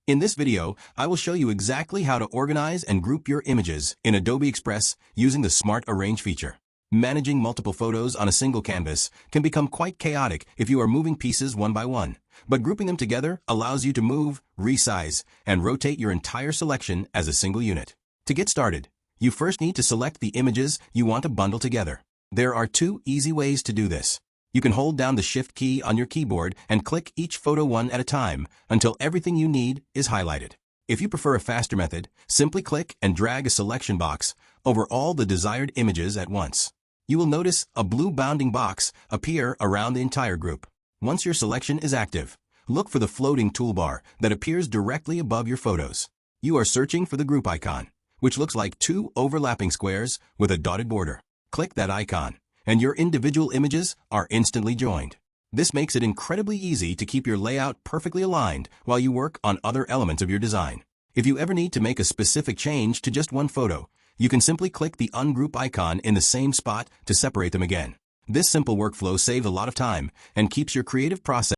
In this video, I will show you exactly how to organize and group your images in Adobe Express using the Smart Arrange feature. Managing multiple photos on a single canvas can become quite chaotic if you are moving pieces one by one, but grouping them together allows you to move, resize, and rotate your entire selection as a single unit. To get started, you first need to select the images you want to bundle together. There are two easy ways to do this. You can hold down the Shift key on your keyboard and click each photo one at a time until everything you need is highlighted. If you prefer a faster method, simply click and drag a selection box over all the desired images at once. You will notice a blue bounding box appear around the entire group. Once your selection is active, look for the floating toolbar that appears directly above your photos. You are searching for the group icon, which looks like two overlapping squares with a dotted border. Click that icon, and your individual images are instantly joined. This makes it incredibly easy to keep your layout perfectly aligned while you work on other elements of your design. If you ever need to make a specific change to just one photo, you can simply click the ungroup icon in the same spot to separate them again. This simple workflow saves a lot of time and keeps your creative process